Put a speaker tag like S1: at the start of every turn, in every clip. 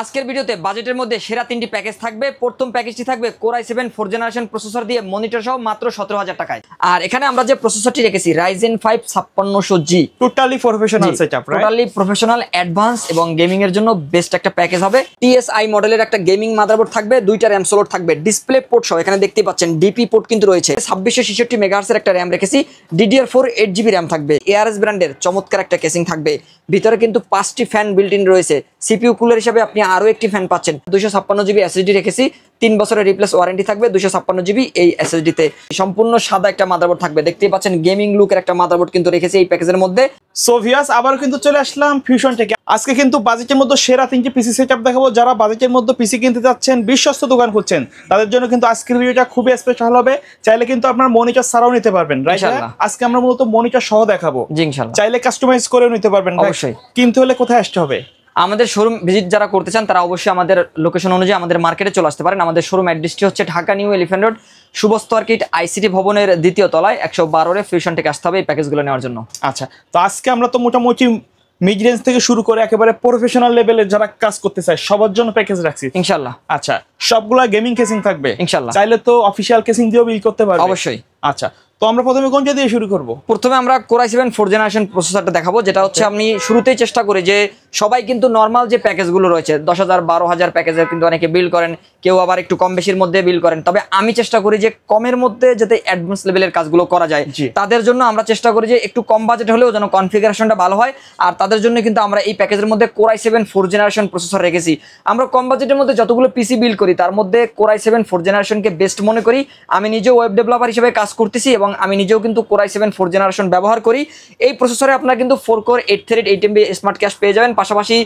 S1: আজকের ভিডিওতে বাজেটের মধ্যে সেরা তিনটি প্যাকেজ থাকবে। প্রথম প্যাকেজটি থাকবে Core i7 4th generation processor দিয়ে মনিটর সহ মাত্র 17,000 টাকায়। আর এখানে আমরা যে প্রসেসরটি রেখেছি Ryzen 5 5600G,
S2: totally professional setup, right?
S1: Totally professional, advance এবং গেমিং এর জন্য বেস্ট একটা প্যাকেজ হবে। TSI মডেলের একটা গেমিং মাদারবোর্ড থাকবে, দুইটা RAM স্লট থাকবে, ডিসপ্লে পোর্ট সহ এখানে দেখতে পাচ্ছেন DP পোর্ট কিন্তু রয়েছে। 2666 মেগাহার্টজ এর একটা RAM রেখেছি, DDR4 8GB RAM থাকবে, ARS ব্র্যান্ডের চমৎকার একটা কেসিং থাকবে। ভিতরে কিন্তু 5টি ফ্যান বিল্ট ইন রয়েছে, CPU কুলার হিসেবে আপনি আরো একটি ফ্যান পাচ্ছেন। 256GB SSD রেখেছি, 3 বছরের রিপ্লেস ওয়ারেন্টি থাকবে 256GB এই SSD তে। সম্পূর্ণ সাদা একটা মাদারবোর্ড থাকবে, দেখতেই পাচ্ছেন গেমিং লুকের একটা মাদারবোর্ড কিন্তু রেখেছি এই প্যাকেজের মধ্যে।
S2: সো ভিউয়ার্স, আবার কিন্তু চলে আসলাম ফিউশন থেকে। আজকে কিন্তু বাজেটের মধ্যে সেরা তিনটি পিসি সেটআপ দেখাবো। যারা বাজেটের মধ্যে পিসি কিনতে যাচ্ছেন, বিশ্বস্ত দোকান খুঁজছেন, তাদের জন্য কিন্তু আজকের ভিডিওটা খুবই স্পেশাল হবে। চাইলে কিন্তু আপনার মনিটর ছাড়াও নিতে পারবেন, রাইট? আজকে আমরা মূলত মনিটর সহ দেখাবো,
S1: জি ইনশাআল্লাহ।
S2: চাইলে কাস্টমাইজ করেও নিতে পারবেন।
S1: অবশ্যই।
S2: কিনতে হলে কোথায় আসতে হবে?
S1: আমাদের শোরুম ভিজিট যারা করতে চান তারা অবশ্যই আমাদের লোকেশন অনুযায়ী আমাদের মার্কেটে চলে আসতে পারেন। আমাদের শোরুম অ্যাড্রেসটি হচ্ছে ঢাকা নিউ এলিফ্যান্ট রোড, শুভস্থ আর্কিট ICT ভবনের 2য় তলায় 112 ফিউশন থেকে আসতে হবে এই প্যাকেজগুলো নেওয়ার জন্য।
S2: আচ্ছা, তো আজকে আমরা তো মোটামুটি মিড রেঞ্জ থেকে শুরু করে একেবারে প্রফেশনাল লেভেলে যারা কাজ করতে চায় সবার জন্য প্যাকেজ রাখছি
S1: ইনশাআল্লাহ।
S2: আচ্ছা, সবগুলা গেমিং কেসিং থাকবে
S1: ইনশাআল্লাহ।
S2: চাইলে তো অফিশিয়াল কেসিং দিয়েও বিল করতে পারবে।
S1: অবশ্যই।
S2: আচ্ছা, তো আমরা প্রথমে কোনটা দিয়ে শুরু করব?
S1: প্রথমে আমরা Core i7 4th জেনারেশন প্রসেসরটা দেখাবো, যেটা হচ্ছে আমি শুরুতেই চেষ্টা করি যে সবাই কিন্তু নরমাল যে প্যাকেজগুলো রয়েছে 10,000 12,000 প্যাকেজের কিন্তু অনেকে বিল করেন, কেউ আবার একটু কম বেশির মধ্যে বিল করেন। তবে আমি চেষ্টা করি যে কমের মধ্যে যাতে অ্যাডভান্স লেভেলের কাজগুলো করা যায়, তাদের জন্য আমরা চেষ্টা করি যে একটু কম বাজেট হলেও যেন কনফিগারেশনটা ভালো হয়। আর তাদের জন্য কিন্তু আমরা এই প্যাকেজের মধ্যে Core i7 4th generation processor রেখেছি। আমরা কম বাজেটের মধ্যে যতগুলো পিসি বিল করি তার মধ্যে Core i7 4th জেনারেশনকে বেস্ট মনে করি। আমি নিজেও ওয়েব ডেভেলপার হিসেবে কাজ করতেছি এবং আমি নিজেও কিন্তু Core i7 4th জেনারেশন ব্যবহার করি। এই প্রসেসরে আপনারা কিন্তু 4 core 8 thread 8MB smart cash পেয়ে যাবেন, পাশাপাশি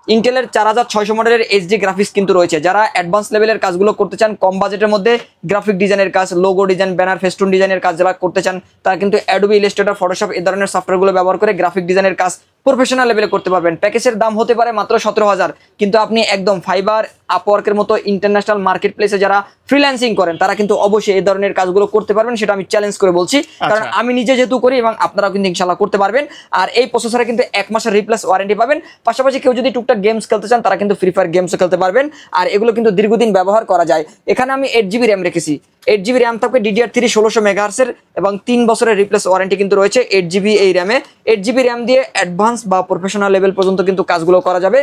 S1: ইন্টেলের 4600 মডেলের HD গ্রাফিক্স কিন্তু রয়েছে। যারা অ্যাডভান্স লেভেলের কাজগুলো করতে চান, কম বাজেটের মধ্যে গ্রাফিক ডিজাইনের কাজ, লোগো ডিজাইন, ব্যানার, ফেস্টুন ডিজাইনের কাজ যারা করতে চান, তারা কিন্তু অ্যাডোবি ইলাস্ট্রেটর, ফটোশপ এই ধরনের সফটওয়্যারগুলো ব্যবহার করে গ্রাফিক ডিজাইনের কাজ প্রফেশনাল লেভেলে করতে পারবেন। প্যাকেজের দাম হতে পারে মাত্র 17,000, কিন্তু আপনি একদম ফাইবার, আপওয়ার্কের মতো ইন্টারন্যাশনাল মার্কেট প্লেসে যারা ফ্রিল্যান্সিং করেন তারা কিন্তু অবশ্যই এই ধরনের কাজগুলো করতে পারবেন। সেটা আমি চ্যালেঞ্জ করে বলছি, কারণ আমি নিজে যেহেতু করি এবং আপনারাও কিন্তু ইনশাআল্লাহ করতে পারবেন। আর এই প্রসেসরে কিন্তু 1 মাসের রিপ্লেস ওয়ারেন্টি পাবেন। পাশাপাশি কেউ যদি টুকটাক গেমস খেলতে চান তারা কিন্তু ফ্রি ফায়ার গেমসও খেলতে পারবেন। আর এগুলো কিন্তু দীর্ঘদিন ব্যবহার করা যায়। এখানে আমি 8GB RAM রেখেছি, 8GB RAM থাকবে, DDR3 1600 মেগাহার্টজের এবং 3 বছরের রিপ্লেস ওয়ারেন্টি কিন্তু রয়েছে 8GB এই RAM-এ। 8GB RAM দিয়ে অ্যাডভান্স বা প্রফেশনাল লেভেল পর্যন্ত কিন্তু কাজগুলো করা যাবে।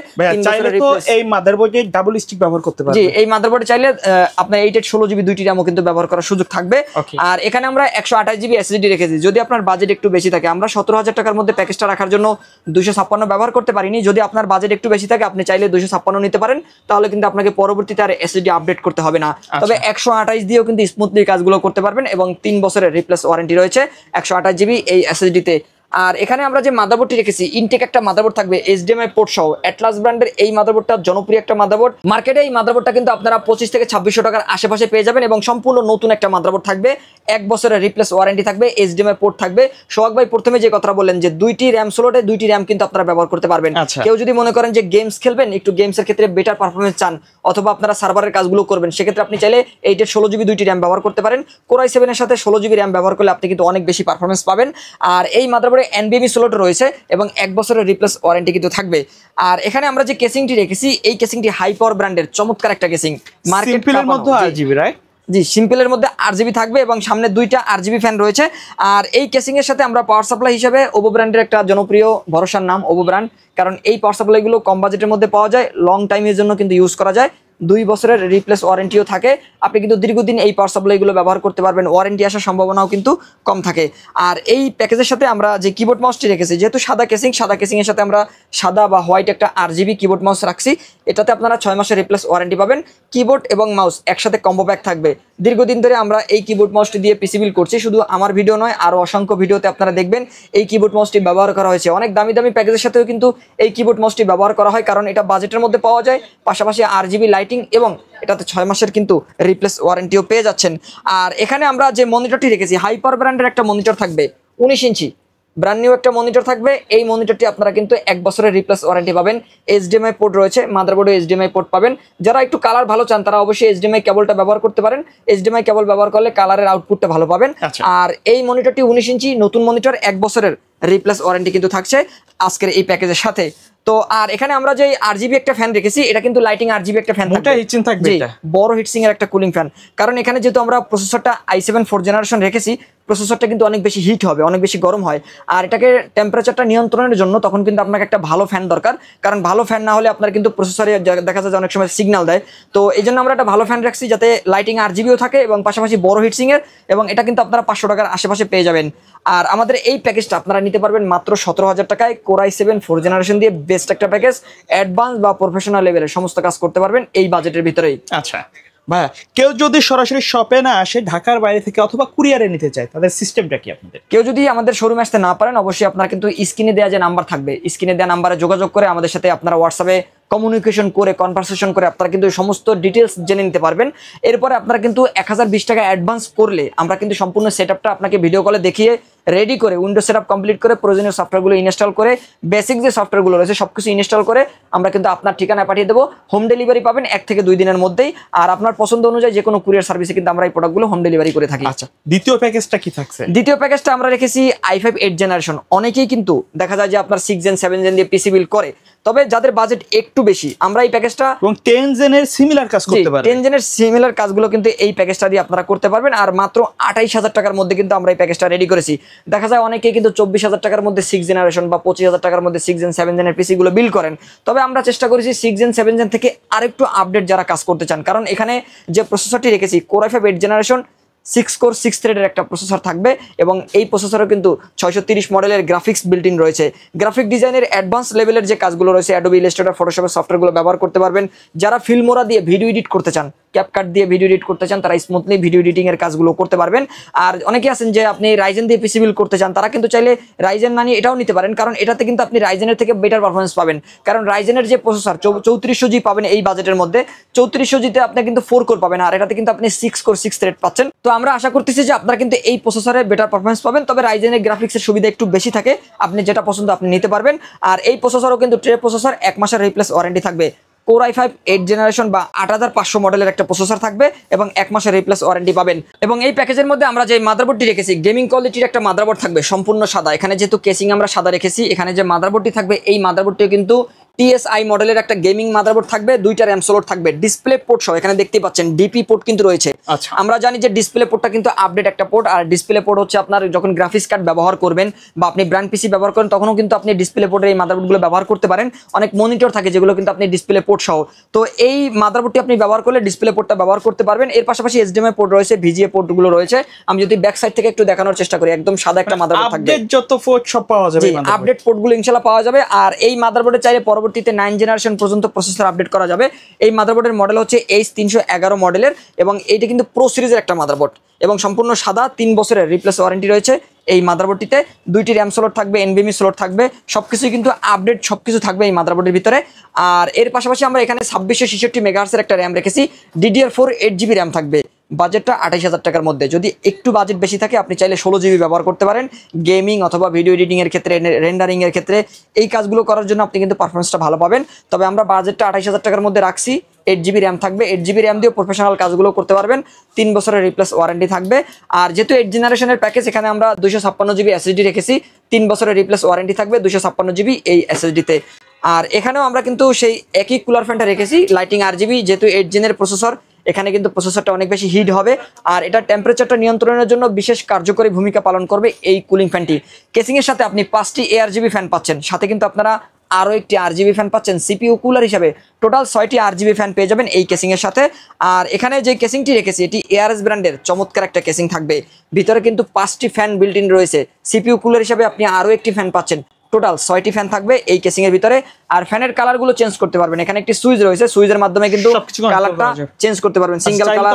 S2: চাইলে তো এই মাদারবোর্ডে ডাবল স্টিক ব্যবহার করতে পারবেন।
S1: জি, এই মাদারবোর্ডে চাইলে আপনার 8 16GB দুইটি RAM-ও কিন্তু ব্যবহার করার সুযোগ থাকবে। আর এখানে আমরা 128GB SSD রেখেছি। যদি আপনার বাজেট একটু বেশি থাকে, আমরা 17,000 টাকার মধ্যে প্যাকেজটা রাখার জন্য 256 ব্যবহার করতে পারিনি। যদি আপনার বাজেট একটু বেশি থাকে আপনি চাইলে 256 নিতে পারেন, তাহলে কিন্তু আপনাকে পরবর্তীতে আর SSD আপডেট করতে হবে না। তবে 128 দিয়েও কিন্তু স্মুথলি কাজগুলো করতে পারবেন এবং 3 বছরের রিপ্লেস ওয়ারেন্টি রয়েছে 128GB এই SSD তে। আর এখানে আমরা যে মাদারবোর্ডটি রেখেছি, ইনটেক একটা মাদারবোর্ড থাকবে HDMI পোর্ট সহ। অ্যাটলাস ব্র্যান্ডের এই মাদারবোর্ডটা জনপ্রিয় একটা মাদারবোর্ড। মার্কেটে এই মাদারবোর্ডটা কিন্তু আপনারা 25 থেকে 2600 টাকার আশেপাশে পেয়ে যাবেন এবং সম্পূর্ণ নতুন একটা মাদারবোর্ড থাকবে, 1 বছরের রিপ্লেস ওয়ারেন্টি থাকবে, HDMI পোর্ট থাকবে। সোহাগ ভাই প্রথমে যে কথা বললেন যে 2টি RAM স্লটে 2টি RAM কিন্তু আপনারা ব্যবহার করতে পারবেন। কেউ যদি মনে করেন যে গেমস খেলবেন, একটু গেমসের ক্ষেত্রে বেটার পারফরমেন্স চান, অথবা আপনারা সার্ভারের কাজগুলো করবেন, সেক্ষেত্রে আপনি চাইলে 8 16GB 2টি RAM ব্যবহার করতে পারেন। Core i7 এর সাথে 16GB RAM ব্যবহার করলে আপনি কিন্তু অনেক বেশি পারফরমেন্স পাবেন। আর এই মাদারবোর্ডে NVMe স্লট রয়েছে এবং 1 বছরের রিপ্লেস ওয়ারেন্টি কিন্তু থাকবে। আর এখানে আমরা যে কেসিংটি রেখেছি, এই কেসিংটি হাই পাওয়ার ব্র্যান্ডের চমৎকার একটা কেসিং।
S2: সিম্পলের মধ্যে 8GB, রাইট?
S1: জি, সিম্পলের মধ্যে 8GB থাকবে এবং সামনে 2টা RGB ফ্যান রয়েছে। আর এই কেসিং এর সাথে আমরা পাওয়ার সাপ্লাই হিসেবে ওভো ব্র্যান্ডের একটা জনপ্রিয় ভরসার নাম ওভো ব্র্যান্ড, কারণ এই পাওয়ার সাপ্লাইগুলো কম বাজেটের মধ্যে পাওয়া যায়, লং টাইমের জন্য কিন্তু ইউজ করা যায়, 2 বছরের রিপ্লেস ওয়ারেন্টিও থাকে। আপনি কিন্তু দীর্ঘদিন এই পাওয়ার সাপ্লাইগুলো ব্যবহার করতে পারবেন, ওয়ারেন্টি আসার সম্ভাবনাও কিন্তু কম থাকে। আর এই প্যাকেজের সাথে আমরা যে কিবোর্ড মাউসটি রেখেছি, যেহেতু সাদা কেসিং এর সাথে আমরা সাদা বা হোয়াইট একটা RGB কিবোর্ড মাউস রাখছি, এটাতে আপনারা 6 মাসের রিপ্লেস ওয়ারেন্টি পাবেন। কিবোর্ড এবং মাউস একসাথে কম্বো প্যাক থাকবে। দীর্ঘদিন ধরে আমরা এই কিবোর্ড মাউসটি দিয়ে পিসি বিল করছি, শুধু আমার ভিডিও নয়, আরও অসংখ্য ভিডিওতে আপনারা দেখবেন এই কিবোর্ড মাউসটি ব্যবহার করা হয়েছে। অনেক দামি দামি প্যাকেজের সাথেও কিন্তু এই কিবোর্ড মাউসটি ব্যবহার করা হয়, কারণ এটা বাজেটের মধ্যে পাওয়া যায়, পাশাপাশি RGB লাইটিং এবং এটাতে 6 মাসের কিন্তু রিপ্লেস ওয়ারেন্টিও পেয়ে যাচ্ছেন। আর এখানে আমরা যে মনিটরটি রেখেছি, হাইপার ব্র্যান্ডের একটা মনিটর থাকবে, 19 ইঞ্চি ব্র্যান্ড নিউ একটা মনিটর থাকবে। এই মনিটরটি আপনারা কিন্তু 1 বছরের রিপ্লেস ওয়ারেন্টি পাবেন। HDMI পোর্ট রয়েছে, মাদারবোর্ডে HDMI পোর্ট পাবেন। যারা একটু কালার ভালো চান তারা অবশ্যই HDMI কেবলটা ব্যবহার করতে পারেন। HDMI কেবল ব্যবহার করলে কালারের আউটপুটটা ভালো পাবেন। আর এই মনিটরটি 19 ইঞ্চি নতুন মনিটর, 1 বছরের রিপ্লেস ওয়ারেন্টি কিন্তু থাকছে আজকের এই প্যাকেজের সাথে। তো আর এখানে আমরা যে RGB একটা ফ্যান রেখেছি, এটা কিন্তু লাইটিং RGB একটা ফ্যান
S2: মোটা হিটসিং থাকবে, এটা
S1: বড় হিটসিং এর একটা কুলিং ফ্যান। কারণ এখানে যেহেতু আমরা প্রসেসরটা i7 4th জেনারেশন রেখেছি, প্রসেসরটা কিন্তু অনেক বেশি হিট হবে, অনেক বেশি গরম হয়। আর এটাকে টেম্পারেচারটা নিয়ন্ত্রণের জন্য তখন কিন্তু আপনাকে একটা ভালো ফ্যান দরকার, কারণ ভালো ফ্যান না হলে আপনার কিন্তু প্রসেসরে দেখা যায় যে অনেক সময় সিগন্যাল দেয়। তো এই জন্য আমরা একটা ভালো ফ্যান রাখছি যাতে লাইটিং RGBও থাকে এবং পাশাপাশি বড় হিটসিং এর, এবং এটা কিন্তু আপনারা 500 টাকার আশেপাশে পেয়ে যাবেন। আর আমাদের এই প্যাকেজটা আপনারা নিতে পারবেন মাত্র 17,000 টাকায়, Core i7 4th জেনারেশন দিয়ে বেস্ট একটা প্যাকেজ, অ্যাডভান্স বা প্রফেশনাল লেভেলের সমস্ত কাজ করতে পারবেন এই বাজেটের ভিতরেই।
S2: আচ্ছা ভাইয়া, কেউ যদি সরাসরি শপে না আসে, ঢাকার বাইরে থেকে অথবা কুরিয়ারে নিতে চায়, তাদের সিস্টেমটা কি আপনাদের?
S1: কেউ যদি আমাদের শোরুমে আসতে না পারেন, অবশ্যই আপনারা কিন্তু স্ক্রিনে দেওয়া যে নাম্বার থাকবে, স্ক্রিনে দেওয়া নাম্বারে যোগাযোগ করে আমাদের সাথে আপনারা হোয়াটসঅ্যাপে কমিউনিকেশন করে কনভারসেশন করে আপনারা কিন্তু সমস্ত ডিটেলস জেনে নিতে পারবেন। এরপরে আপনারা কিন্তু 1020 টাকা অ্যাডভান্স করলে আমরা কিন্তু সম্পূর্ণ সেটআপটা আপনাকে ভিডিও কলে দেখিয়ে রেডি করে উইন্ডোজ সেটআপ কমপ্লিট করে প্রয়োজনীয় সফটওয়্যারগুলো ইনস্টল করে, বেসিক যে সফটওয়্যারগুলো রয়েছে সবকিছু ইনস্টল করে আমরা কিন্তু আপনার ঠিকানায় পাঠিয়ে দেবো। হোম ডেলিভারি পাবেন 1 থেকে 2 দিনের মধ্যেই। আর আপনার পছন্দ অনুযায়ী যে কোনো কুরিয়ার সার্ভিসে কিন্তু আমরা এই প্রোডাক্টগুলো হোম ডেলিভারি করে থাকি।
S2: আচ্ছা, দ্বিতীয় প্যাকেজটা কি থাকছে?
S1: দ্বিতীয় প্যাকেজটা আমরা রেখেছি i5 8th জেনারেশন। অনেকেই কিন্তু দেখা যায় যে আপনার 6 জেন 7 জেন দিয়ে পিসি বিল্ড করে, তবে যাদের বাজেট একটু বেশি আমরা এই প্যাকেজটা
S2: এবং 10 জেনের সিমিলার কাজ করতে পারবেন।
S1: 10 জেনের সিমিলার কাজগুলো কিন্তু এই প্যাকেজটা দিয়ে আপনারা করতে পারবেন। আর মাত্র 28,000 টাকার মধ্যে কিন্তু আমরা এই প্যাকেজটা রেডি করেছি। দেখা যায় অনেকেই কিন্তু 24,000 টাকার মধ্যে 6 জেনারেশন বা 25,000 টাকার মধ্যে 6 জেন 7 জেনের পিসি গুলো বিল্ড করেন। তবে আমরা চেষ্টা করেছি 6 জেন 7 জেন থেকে আরেকটু আপডেট যারা কাজ করতে চান, কারণ এখানে যে প্রসেসরটি রেখেছি Core i5 8th generation 6 core 6 থ্রেডের একটা প্রসেসর থাকবে, এবং এই প্রসেসরে কিন্তু 630 মডেলের গ্রাফিক্স বিল্ট ইন রয়েছে। গ্রাফিক ডিজাইনের অ্যাডভান্স লেভেলের যে কাজগুলো রয়েছে, অ্যাডোবি ইলাস্ট্রেটর, ফটোশপের সফটওয়্যারগুলো ব্যবহার করতে পারবেন। যারা ফিল্মোরা দিয়ে ভিডিও এডিট করতে চান, ক্যাপকাট দিয়ে ভিডিও এডিট করতে চান, তারা স্মুথলি ভিডিও এডিটিং এর কাজগুলো করতে পারবেন। আর অনেকে আছেন যে আপনি রাইজেন দিয়ে পিসি বিল্ড করতে চান, তারা কিন্তু চাইলে রাইজেন না নিয়ে এটাও নিতে পারেন, কারণ এটাতে কিন্তু আপনি রাইজেনের থেকে বেটার পারফরমেন্স পাবেন। কারণ রাইজেনের যে প্রসেসর 3400G পাবেন এই বাজেটের মধ্যে, 3400G-তে আপনি কিন্তু 4 কোর পাবেন, আর এটাতে কিন্তু আপনি 6 কোর 6 থ্রেড পাচ্ছেন। তো আমরা আশা করতেছি যে আপনারা কিন্তু এই প্রসেসরে বেটার পারফরমেন্স পাবেন, তবে রাইজেনের গ্রাফিক্সের সুবিধা একটু বেশি থাকে, আপনি যেটা পছন্দ আপনি নিতে পারবেন। আর এই প্রসেসরও কিন্তু ট্রে প্রসেসর 1 মাসের রিপ্লেস ওয়ারেন্টি থাকবে। Core i5 8th জেনারেশন বা 8500 মডেলের একটা প্রসেসর থাকবে এবং 1 মাসের রিপ্লেস ওয়ারেন্টি পাবেন। এবং এই প্যাকেজের মধ্যে আমরা যে মাদারবোর্ডটি রেখেছি গেমিং কোয়ালিটির একটা মাদারবোর্ড থাকবে, সম্পূর্ণ সাদা। এখানে যেহেতু কেসিং আমরা সাদা রেখেছি, এখানে যে মাদারবোর্ডটি থাকবে এই মাদারবোর্ডটিও কিন্তু TSI মডেলের একটা গেমিং মাদারবোর্ড থাকবে, 2টা RAM স্লট থাকবে, ডিসপ্লে পোর্ট সহ এখানে দেখতে পাচ্ছেন ডিপি পোর্ট কিন্তু রয়েছে।
S2: আচ্ছা,
S1: আমরা জানি যে ডিসপ্লে পোর্টটা কিন্তু আপডেট একটা পোর্ট, আর ডিসপ্লে পোর্ট হচ্ছে আপনার যখন গ্রাফিক্স কার্ড ব্যবহার করবেন বা আপনি ব্র্যান্ড পিসি ব্যবহার করেন তখনও কিন্তু আপনি ডিসপ্লে পোর্টের এই মাদারবোর্ডগুলো ব্যবহার করতে পারেন। অনেক মনিটর থাকে যেগুলো কিন্তু আপনি ডিসপ্লে পোর্ট সহ, তো এই মাদারবোর্ডটি আপনি ব্যবহার করলে ডিসপ্লে পোর্টটা ব্যবহার করতে পারবেন। এর পাশাপাশি HDMI পোর্ট রয়েছে, VGA পোর্টগুলো রয়েছে। আমি যদি ব্যাক সাইড থেকে একটু দেখানোর চেষ্টা করি, একদম সাদা একটা মাদারবোর্ড থাকবে,
S2: আপডেট যত পোর্ট সব পাওয়া যাবে,
S1: আপডেট পোর্টগুলো ইনশাআল্লাহ পাওয়া যাবে। আর এই মাদারবোর্ডে চাইলে পরবর্তীতে 9 জেনারেশন পর্যন্ত প্রসেসর আপডেট করা যাবে। এই মাদারবোর্ডের মডেল হচ্ছে H311 মডেলের, এবং এইটা কিন্তু প্রো সিরিজের একটা মাদারবোর্ড এবং সম্পূর্ণ সাদা, 3 বছরের রিপ্লেস ওয়ারেন্টি রয়েছে এই মাদারবোর্ডটিতে। 2টি RAM স্লট থাকবে, NVMe স্লট থাকবে, সবকিছুই কিন্তু আপডেট সবকিছু থাকবে এই মাদারবোর্ডের ভিতরে। আর এর পাশাপাশি আমরা এখানে 2666 মেগাহার্টজের একটা RAM রেখেছি, DDR4 8GB RAM থাকবে। বাজেটটা 28,000 টাকার মধ্যে। যদি একটু বাজেট বেশি থাকে আপনি চাইলে 16GB ব্যবহার করতে পারেন গেমিং অথবা ভিডিও এডিটিং এর ক্ষেত্রে, রেন্ডারিং এর ক্ষেত্রে এই কাজগুলো করার জন্য আপনি কিন্তু পারফরমেন্সটা ভালো পাবেন। তবে আমরা বাজেটটা 28,000 টাকার মধ্যে রাখছি। 8GB RAM থাকবে, 8GB RAM দিয়েও প্রফেশনাল কাজগুলো করতে পারবেন, 3 বছরের রিপ্লেস ওয়ারেন্টি থাকবে। আর যেহেতু 8 জেনারেশনের প্যাকেজ, এখানে আমরা 256GB SSD রেখেছি, 3 বছরের রিপ্লেস ওয়ারেন্টি থাকবে 256GB এই SSD-তে। আর এখানেও আমরা কিন্তু সেই একই কুলার ফ্যানটা রেখেছি, লাইটিং RGB, যেহেতু 8 জেনের প্রসেসর, এখানে কিন্তু প্রসেসরটা অনেক বেশি হিট হবে আর এটা টেম্পারেচারটা নিয়ন্ত্রণের জন্য বিশেষ কার্যকরী ভূমিকা পালন করবে এই কুলিং ফ্যানটি। কেসিং এর সাথে আপনি 5টি ARGB ফ্যান পাচ্ছেন, সাথে কিন্তু আপনারা আরো একটি RGB ফ্যান পাচ্ছেন CPU কুলার হিসেবে। টোটাল 6টি RGB ফ্যান পেয়ে যাবেন এই কেসিং এর সাথে। আর এখানে যে কেসিংটি রেখেছি এটি ARS ব্র্যান্ডের চমৎকার একটা কেসিং থাকবে। ভিতরে কিন্তু 5টি ফ্যান বিল্ট ইন রয়েছে, CPU কুলার হিসেবে আপনি আরো একটি ফ্যান পাচ্ছেন। টোটাল 6টি ফ্যান থাকবে এই কেসিং এর ভিতরে। আর ফ্যানের কালার গুলো চেঞ্জ করতে পারবেন, এখানে একটি সুইচ রয়েছে, সুইচের মাধ্যমে কিন্তু কালারটা চেঞ্জ করতে পারবেন। সিঙ্গেল কালার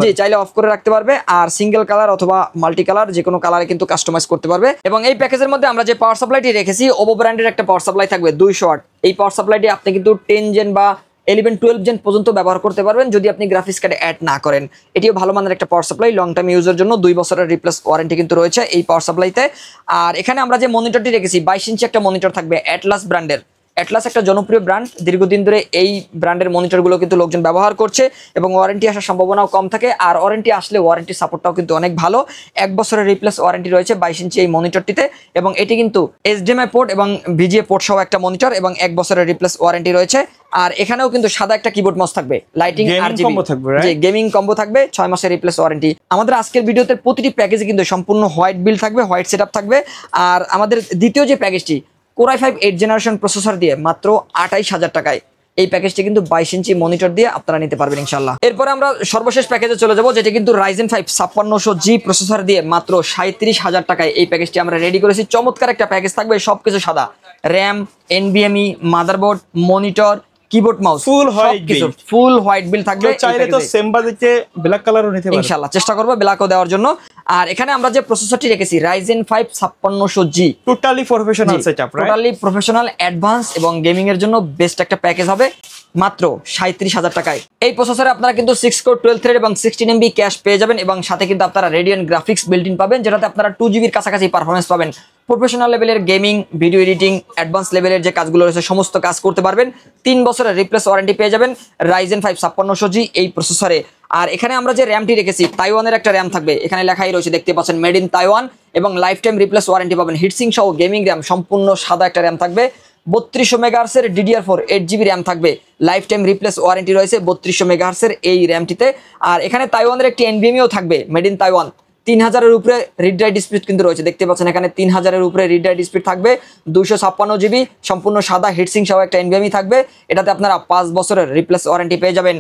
S1: জি চাইলে অফ করে রাখতে পারবে, আর সিঙ্গেল কালার অথবা মাল্টি কালার যে কোনো কালারে কিন্তু কাস্টমাইজ করতে পারবে। এবং এই প্যাকেজের মধ্যে আমরা যে পাওয়ার সাপ্লাইটি রেখেছি ওভো ব্র্যান্ডের একটা পাওয়ার সাপ্লাই থাকবে 200 ওয়াট। এই পাওয়ার সাপ্লাইটি আপনি কিন্তু 10 জেন বা 11-12 জেন পর্যন্ত ব্যবহার করতে পারবেন যদি আপনি গ্রাফিক্স কার্ডে অ্যাড না করেন। এটিও ভালো মানের একটা পাওয়ার সাপ্লাই, লং টাইম ইউজের জন্য 2 বছরের রিপ্লেস ওয়ারেন্টি কিন্তু রয়েছে এই পাওয়ার সাপ্লাইতে। আর এখানে আমরা যে মনিটরটি রেখেছি 22 ইঞ্চি একটা মনিটর থাকবে অ্যাটলাস ব্র্যান্ডের। অ্যাটলাস একটা জনপ্রিয় ব্র্যান্ড, দীর্ঘদিন ধরে এই ব্র্যান্ডের মনিটরগুলো কিন্তু লোকজন ব্যবহার করছে এবং ওয়ারেন্টি আসার সম্ভাবনাও কম থাকে। আর ওয়ারেন্টি আসলে ওয়ারেন্টি সাপোর্টটাও কিন্তু অনেক ভালো। 1 বছরের রিপ্লেস ওয়ারেন্টি রয়েছে 22 ইঞ্চি এই মনিটরটিতে এবং এটি কিন্তু HDMI পোর্ট এবং VGA পোর্ট সহ একটা মনিটর এবং 1 বছরের রিপ্লেস ওয়ারেন্টি রয়েছে। আর এখানেও কিন্তু সাদা একটা কিবোর্ড মাউস থাকবে, লাইটিং RGB যে গেমিং কম্বো থাকবে, 6 মাসের রিপ্লেস ওয়ারেন্টি। আমাদের আজকের ভিডিওতে প্রতিটি প্যাকেজে কিন্তু সম্পূর্ণ হোয়াইট বিল থাকবে, হোয়াইট সেটআপ থাকবে। আর আমাদের দ্বিতীয় যে প্যাকেজটি Core i5 8th generation processor দিয়ে মাত্র 28,000 টাকায় এই প্যাকেজটি কিন্তু 22 ইঞ্চি মনিটর দিয়ে আপনারা নিতে পারবেন ইনশাআল্লাহ। এরপরে আমরা সর্বশেষ প্যাকেজে চলে যাব, যেটা কিন্তু Ryzen 5 5600G প্রসেসর দিয়ে মাত্র 37,000 টাকায় এই প্যাকেজটি আমরা রেডি করেছি। চমৎকার একটা প্যাকেজ থাকবে, সবকিছু সাদা, RAM, NVMe, motherboard, monitor, keyboard mouse full white build থাকবে।
S2: চাইলে তো সেম বাজেটে ব্ল্যাক কালারও নিতে পারবেন
S1: ইনশাআল্লাহ, চেষ্টা করব ব্ল্যাকও দেওয়ার জন্য। আর এখানে আমরা যে প্রসেসরটি রেখেছি Ryzen 5 5600G,
S2: totally professional setup,
S1: totally professional, advance এবং গেমিং এর জন্য বেস্ট একটা প্যাকেজ হবে মাত্র 37,000 টাকায়। এই প্রসেসরে আপনারা কিন্তু 6 কোর 12 থ্রেড এবং 16 MB ক্যাশ পেয়ে যাবেন এবং সাথে কিন্তু আপনারা রেডিয়ন গ্রাফিক্স বিল্ট ইন পাবেন, যেটাতে আপনারা 2 GB এর কাছাকাছি পারফরমেন্স পাবেন। প্রফেশনাল লেভেলের গেমিং, ভিডিও এডিটিং, অ্যাডভান্স লেভেলের যে কাজগুলো রয়েছে সমস্ত কাজ করতে পারবেন। 3 বছরের রিপ্লেস ওয়ারেন্টি পেয়ে যাবেন Ryzen 5 5600G এই প্রসেসরে। আর এখানে আমরা যে র্যামটি রেখেছি তাইওয়ানের একটা র্যাম থাকবে, এখানে লেখাই রয়েছে দেখতে পাচ্ছেন মেড ইন তাইওয়ান, এবং লাইফ টাইম রিপ্লেস ওয়ারেন্টি পাবেন। হিটসিং সহ গেমিং র্যাম, সম্পূর্ণ সাদা একটা র্যাম থাকবে। 3200 MHz এর DDR4 8GB র্যাম থাকবে, লাইফ টাইম রিপ্লেস ওয়ারেন্টি রয়েছে 3200 MHz এর এই র্যামটিতে। আর এখানে তাইওয়ানের একটি NVMeও থাকবে মেড ইন তাইওয়ান। 3000 এর উপরে রিড রাইট স্পিড কিন্তু রয়েছে, দেখতে পাচ্ছেন এখানে 3000 এর উপরে রিড রাইট স্পিড থাকবে। 256 GB সম্পূর্ণ সাদা হিটসিং সহ একটা NVMe থাকবে, এটাতে আপনারা 5 বছরের রিপ্লেস ওয়ারেন্টি পেয়ে যাবেন।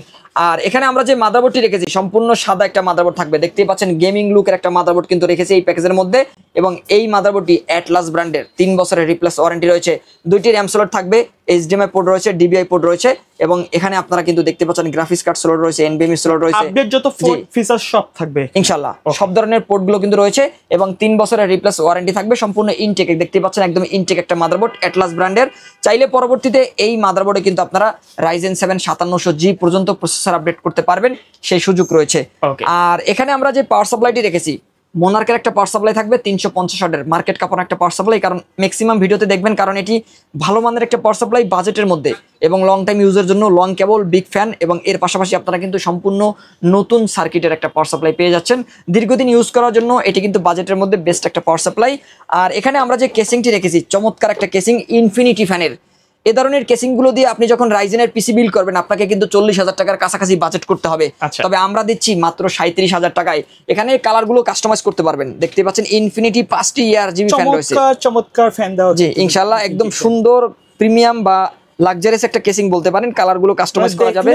S1: আর এখানে আমরা যে মাদারবোর্ডটি রেখেছি সম্পূর্ণ সাদা একটা মাদারবোর্ড থাকবে, দেখতেই পাচ্ছেন গেমিং লুকের একটা মাদারবোর্ড কিন্তু রেখেছি এই প্যাকেজের মধ্যে। এবং এই মাদারবোর্ডটি অ্যাটলাস ব্র্যান্ডের, 3 বছরের রিপ্লেস ওয়ারেন্টি রয়েছে। 2টি র্যাম স্লট থাকবে, HDMI পোর্ট রয়েছে, DVI পোর্ট রয়েছে এবং এখানে আপনারা কিন্তু দেখতে পাচ্ছেন গ্রাফিক্স কার্ড স্লট রয়েছে, NVMe স্লট রয়েছে,
S2: আপডেট যত ফিচার সব থাকবে
S1: ইনশাআল্লাহ। সব ধরনের পোর্টগুলো কিন্তু রয়েছে এবং 3 বছরের রিপ্লেস ওয়ারেন্টি থাকবে সম্পূর্ণ ইনটেক। দেখতে পাচ্ছেন একদম ইনটেক একটা মাদারবোর্ড অ্যাটলাস ব্র্যান্ডের। চাইলে পরবর্তীতে এই মাদারবোর্ডে কিন্তু আপনারা Ryzen 7 5700G পর্যন্ত প্রসেসর আপডেট করতে পারবেন, সেই সুযোগ রয়েছে। আর এখানে আমরা যে পাওয়ার সাপ্লাইটি রেখেছি মোনার্কের একটা পাওয়ার সাপ্লাই থাকবে 350 ওয়াটের, মার্কেট কাপড় একটা পাওয়ার সাপ্লাই, কারণ ম্যাক্সিমাম ভিডিওতে দেখবেন, কারণ এটি ভালো মানের একটা পাওয়ার সাপ্লাই বাজেটের মধ্যে এবং লং টাইম ইউজের জন্য লং কেবল, বিগ ফ্যান এবং এর পাশাপাশি আপনারা কিন্তু সম্পূর্ণ নতুন সার্কিটের একটা পাওয়ার সাপ্লাই পেয়ে যাচ্ছেন দীর্ঘদিন ইউজ করার জন্য। এটি কিন্তু বাজেটের মধ্যে বেস্ট একটা পাওয়ার সাপ্লাই। আর এখানে আমরা যে কেসিংটি রেখেছি চমৎকার একটা কেসিং, ইনফিনিটি ফ্যানের। এ ধরনের কেসিংগুলো দিয়ে আপনি যখন রাইজেনের পিসি বিল্ড করবেন আপনাকে কিন্তু 40,000 টাকার কাছাকাছি বাজেট করতে হবে, তবে আমরা দিচ্ছি মাত্র 37,000 টাকায়। এখানে কালারগুলো কাস্টমাইজ করতে পারবেন, দেখতে পাচ্ছেন ইনফিনিটি 5টি RGB ফ্যান রয়েছে,
S2: চমৎকার ফ্যান দেওয়া,
S1: জি ইনশাআল্লাহ একদম সুন্দর প্রিমিয়াম বা লাক্সারিয়াস একটা কেসিং বলতে পারেন। কালারগুলো কাস্টমাইজ করা যাবে,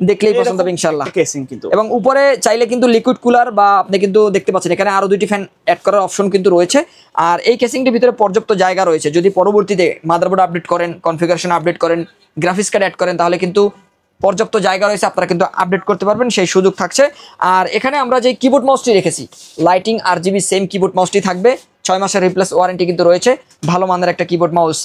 S2: দেখলেই পছন্দ হবে
S1: ইনশাআল্লাহ
S2: কেসিং কিন্তু।
S1: এবং উপরে চাইলে কিন্তু লিকুইড কুলার বা আপনি কিন্তু দেখতে পাচ্ছেন এখানে আরো 2টি ফ্যান অ্যাড করার অপশন কিন্তু রয়েছে। আর এই কেসিংটির ভিতরে পর্যাপ্ত জায়গা রয়েছে, যদি পরবর্তীতে মাদারবোর্ড আপডেট করেন, কনফিগারেশন আপডেট করেন, গ্রাফিক্স কার্ড অ্যাড করেন, তাহলে কিন্তু পর্যাপ্ত জায়গা রয়েছে, আপনারা কিন্তু আপডেট করতে পারবেন, সেই সুযোগ থাকছে। আর এখানে আমরা যে কিবোর্ড মাউসটি রেখেছি লাইটিং RGB সেম কিবোর্ড মাউসটি থাকবে, 6 মাসের রিপ্লেস ওয়ারেন্টি কিন্তু রয়েছে, ভালো মানের একটা কিবোর্ড মাউস।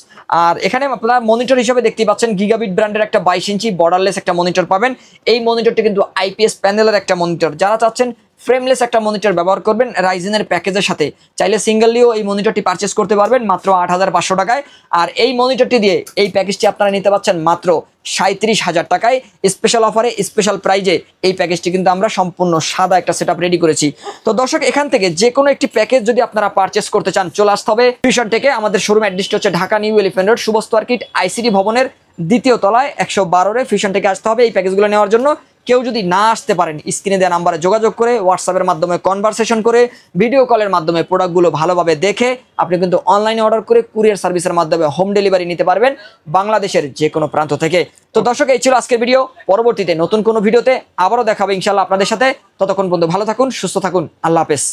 S1: আর এখানে আপনারা মনিটর হিসেবে দেখতে পাচ্ছেন গিগাবিট ব্র্যান্ডের একটা 22 ইঞ্চি বর্ডারলেস একটা মনিটর পাবেন। এই মনিটরটি কিন্তু IPS প্যানেলের একটা মনিটর, যারা চাচ্ছেন ফ্রেমলেস একটা মনিটর ব্যবহার করবেন রাইজেনের প্যাকেজের সাথে, চাইলে সিঙ্গেললিও এই মনিটরটি পারচেস করতে পারবেন মাত্র 8,500 টাকায়। আর এই মনিটরটি দিয়ে এই প্যাকেজটি আপনারা নিতে পাচ্ছেন মাত্র 37,000 টাকায়, স্পেশাল অফারে, স্পেশাল প্রাইজে এই প্যাকেজটি কিন্তু আমরা সম্পূর্ণ সাদা একটা সেটআপ রেডি করেছি। তো দর্শক, এখান থেকে যে কোনো একটি প্যাকেজ যদি আপনারা পারচেস করতে চান চলে আসতে হবে ফিউশন টেকে। আমাদের শোরুম অ্যাড্রেসটি হচ্ছে ঢাকা নিউ এলিফ্যান্ট রোড, সুবস্ত মার্কেট, ICT ভবনের 2য় তলায় 112 ফিউশন টেকে আসতে হবে এই প্যাকেজগুলো নেওয়ার জন্য। কেউ যদি না আসতে পারেন স্ক্রিনে দেওয়া নাম্বারে যোগাযোগ করে, হোয়াটসঅ্যাপের মাধ্যমে কনভারসেশন করে, ভিডিও কলের মাধ্যমে প্রোডাক্টগুলো ভালোভাবে দেখে আপনি কিন্তু অনলাইনে অর্ডার করে কুরিয়ার সার্ভিসের মাধ্যমে হোম ডেলিভারি নিতে পারবেন বাংলাদেশের যে কোনো প্রান্ত থেকে। তো দর্শক, এই ছিল আজকের ভিডিও। পরবর্তীতে নতুন কোনো ভিডিওতে আবারও দেখাবে ইনশাআল্লাহ আপনাদের সাথে। ততক্ষণ পর্যন্ত ভালো থাকুন, সুস্থ থাকুন, আল্লাহ হাফেজ।